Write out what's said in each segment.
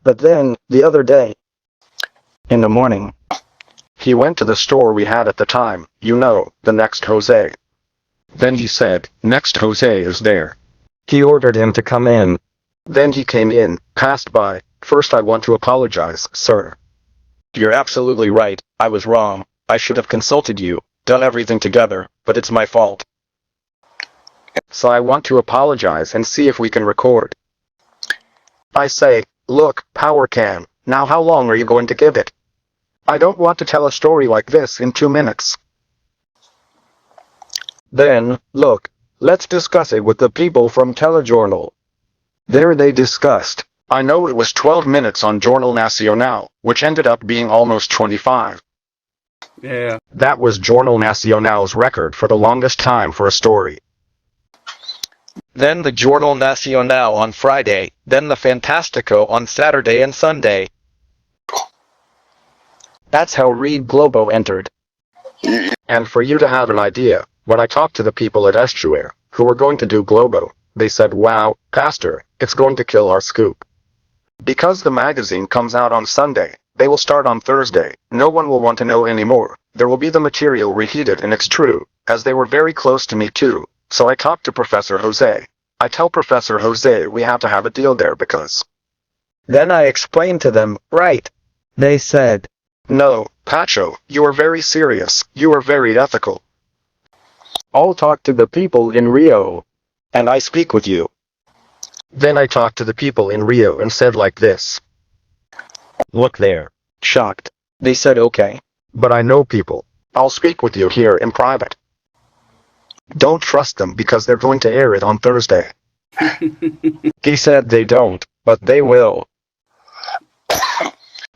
But then, the other day, in the morning, he went to the store we had at the time, you know, the Next Jose. Then he said, Next Jose is there. He ordered him to come in. Then he came in, passed by. First I want to apologize, sir. You're absolutely right, I was wrong. I should have consulted you, done everything together, but it's my fault. So I want to apologize and see if we can record. I say, look, power cam, now how long are you going to give it? I don't want to tell a story like this in 2 minutes. Then, look, let's discuss it with the people from Telejournal. There they discussed. I know it was 12 minutes on Jornal Nacional, which ended up being almost 25. Yeah. That was Jornal Nacional's record for the longest time for a story. Then the Jornal Nacional on Friday, then the Fantastico on Saturday and Sunday. That's how Read Globo entered. And for you to have an idea, when I talked to the people at Estuary, who were going to do Globo, they said, wow, Pastor, it's going to kill our scoop. Because the magazine comes out on Sunday, they will start on Thursday. No one will want to know anymore. There will be the material reheated, and it's true, as they were very close to me too. So I talked to Professor Jose. I tell Professor Jose we have to have a deal there because... Then I explained to them, right. They said, no, Pacho, you are very serious, you are very ethical. I'll talk to the people in Rio. And I speak with you. Then I talked to the people in Rio and said like this. Look there. Shocked. They said okay. But I know people. I'll speak with you here in private. Don't trust them because they're going to air it on Thursday. He said they don't, but they will.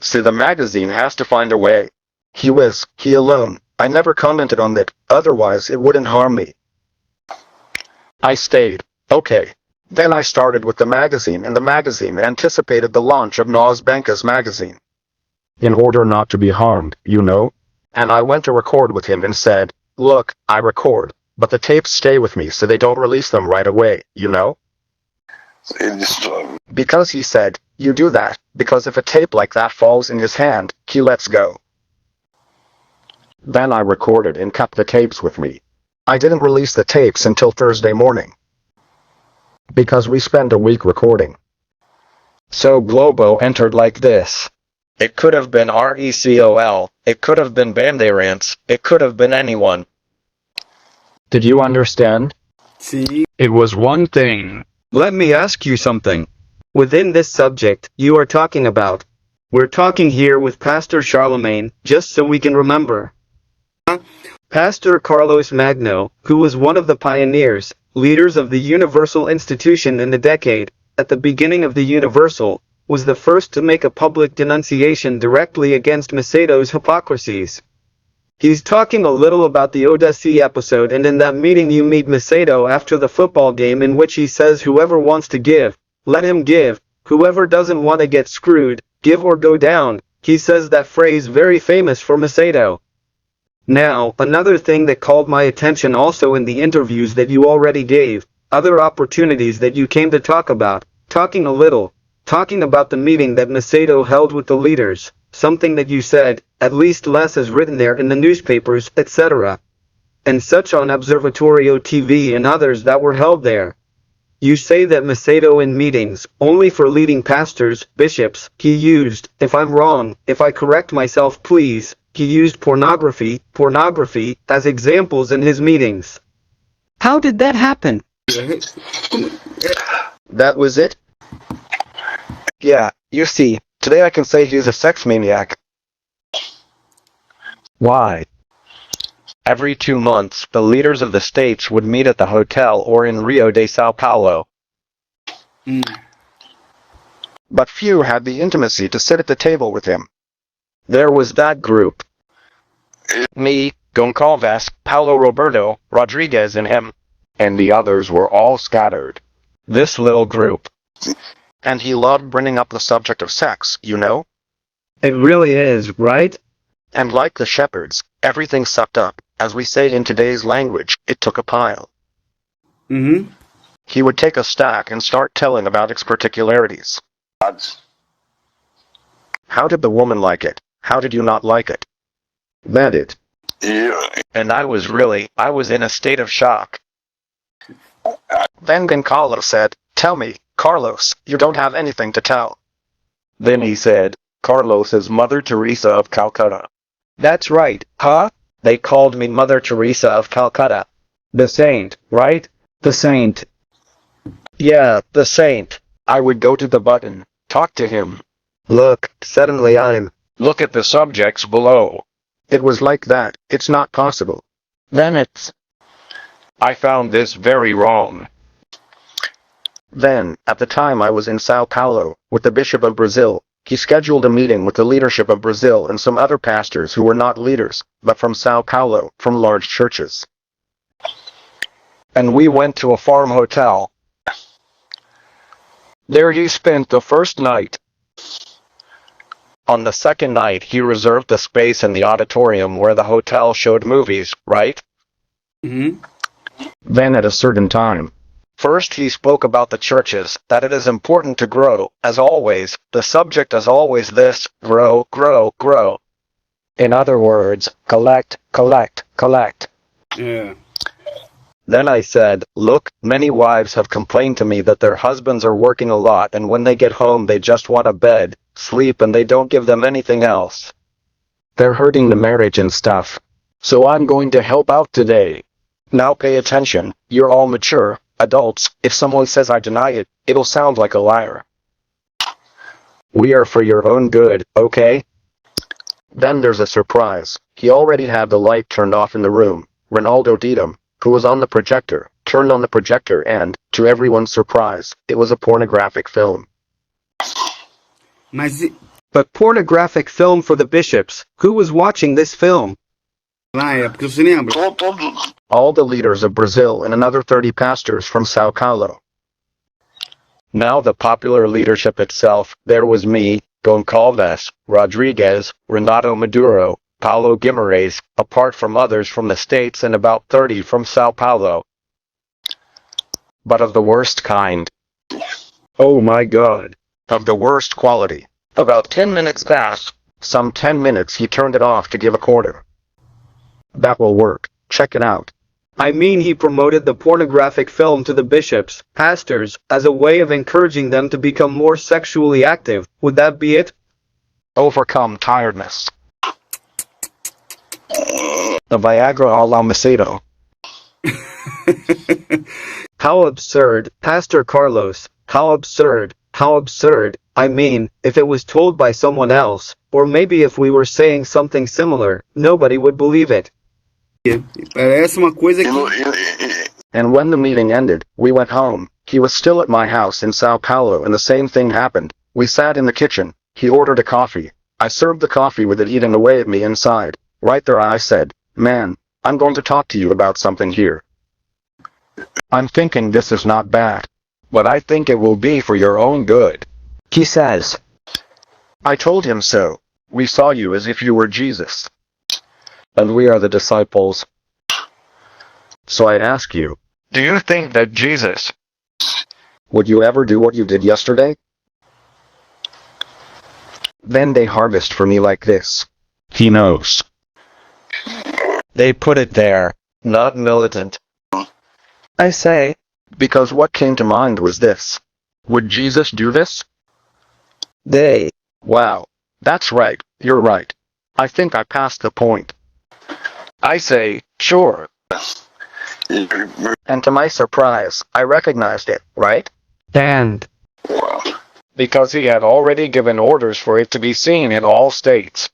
So the magazine has to find a way. He alone. I never commented on that, otherwise it wouldn't harm me. I stayed. Okay. Then I started with the magazine, and the magazine anticipated the launch of Nas Banca's magazine. In order not to be harmed, you know? And I went to record with him and said, look, I record, but the tapes stay with me so they don't release them right away, you know? Because he said, you do that, because if a tape like that falls in his hand, he lets go. Then I recorded and kept the tapes with me. I didn't release the tapes until Thursday morning. Because we spent a week recording. So Globo entered like this. It could have been RECOL, it could have been Bandeirants, it could have been anyone. Did you understand? See? It was one thing. Let me ask you something. Within this subject you are talking about, we're talking here with Pastor Charlemagne, just so we can remember. Pastor Carlos Magno, who was one of the pioneers, leaders of the Universal Institution in the decade, at the beginning of the Universal, was the first to make a public denunciation directly against Macedo's hypocrisies. He's talking a little about the Odyssey episode, and in that meeting you meet Macedo after the football game, in which he says whoever wants to give, let him give, whoever doesn't want to get screwed, give or go down. He says that phrase very famous for Macedo. Now, another thing that called my attention also in the interviews that you already gave, other opportunities that you came to talk about, talking about the meeting that Macedo held with the leaders, something that you said, at least less is written there in the newspapers, etc. And such on Observatorio TV and others that were held there. You say that Macedo in meetings, only for leading pastors, bishops, he used, if I'm wrong, if I correct myself please, he used pornography, as examples in his meetings. How did that happen? That was it? Yeah, you see, today I can say he's a sex maniac. Why? Every 2 months, the leaders of the states would meet at the hotel or in Rio de Sao Paulo. But few had the intimacy to sit at the table with him. There was that group. Me, Goncalves, Paulo Roberto, Rodriguez and him. And the others were all scattered. This little group. And he loved bringing up the subject of sex, you know? It really is, right? And like the shepherds, everything sucked up. As we say in today's language, it took a pile. He would take a stack and start telling about its particularities. How did the woman like it? How did you not like it? That it. And I was in a state of shock. Then Carlos said, "Tell me, Carlos, you don't have anything to tell." Then he said, "Carlos is Mother Teresa of Calcutta." That's right, huh? They called me Mother Teresa of Calcutta. The saint, right? The saint. Yeah, the saint. I would go to the button, talk to him. Look, suddenly I'm... Look at the subjects below. It was like that. It's not possible. Then it's... I found this very wrong. Then, at the time I was in Sao Paulo, with the Bishop of Brazil. He scheduled a meeting with the leadership of Brazil and some other pastors who were not leaders, but from Sao Paulo, from large churches. And we went to a farm hotel. There he spent the first night. On the second night, he reserved the space in the auditorium where the hotel showed movies, right? Mm-hmm. Then at a certain time, first he spoke about the churches, that it is important to grow, as always, the subject is always this, grow, grow, grow. In other words, collect, collect, collect. Yeah. Then I said, look, many wives have complained to me that their husbands are working a lot and when they get home they just want a bed, sleep and they don't give them anything else. They're hurting the marriage and stuff. So I'm going to help out today. Now pay attention, you're all mature, adults, if someone says I deny it, it'll sound like a liar. We are for your own good, okay? Then there's a surprise. He already had the light turned off in the room. Ronaldo Dietem, who was on the projector, turned on the projector and, to everyone's surprise, it was a pornographic film. But pornographic film for the bishops. Who was watching this film? Porque você lembra? All the leaders of Brazil and another 30 pastors from Sao Paulo. Now the popular leadership itself, there was me, Goncalves, Rodriguez, Renato Maduro, Paulo Guimarães, apart from others from the States and about 30 from Sao Paulo. But of the worst kind. Oh my God. Of the worst quality. About 10 minutes passed. Some 10 minutes he turned it off to give a quarter. That will work. Check it out. I mean he promoted the pornographic film to the bishops, pastors, as a way of encouraging them to become more sexually active. Would that be it? Overcome tiredness. The Viagra a la Macedo. How absurd, Pastor Carlos. How absurd. How absurd. I mean, if it was told by someone else, or maybe if we were saying something similar, nobody would believe it. Parece uma coisa que... And when the meeting ended, we went home. He was still at my house in Sao Paulo and the same thing happened. We sat in the kitchen. He ordered a coffee. I served the coffee with it eating away at me inside. Right there I said, man, I'm going to talk to you about something here. I'm thinking this is not bad. But I think it will be for your own good. He says. I told him so. We saw you as if you were Jesus. And we are the disciples. So I ask you, do you think that Jesus would you ever do what you did yesterday? Then they harvest for me like this. He knows. They put it there, not militant. I say. Because what came to mind was this. Would Jesus do this? They. Wow. That's right, you're right. I think I passed the point. I say, sure. And to my surprise, I recognized it, right? And. Because he had already given orders for it to be seen in all states.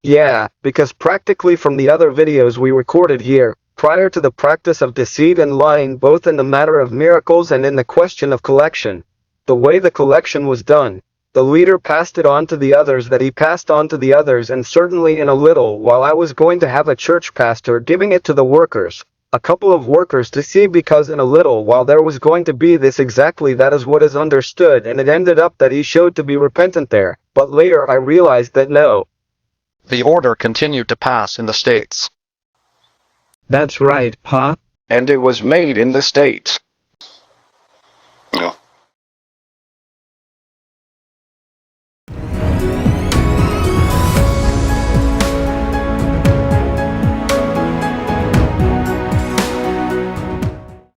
Yeah, because practically from the other videos we recorded here, prior to the practice of deceit and lying both in the matter of miracles and in the question of collection, the way the collection was done, the leader passed it on to the others that he passed on to the others, and certainly in a little while I was going to have a church pastor giving it to the workers, a couple of workers to see, because in a little while there was going to be this exactly, that is what is understood, and it ended up that he showed to be repentant there, but later I realized that no. The order continued to pass in the states. That's right, huh? And it was made in the states.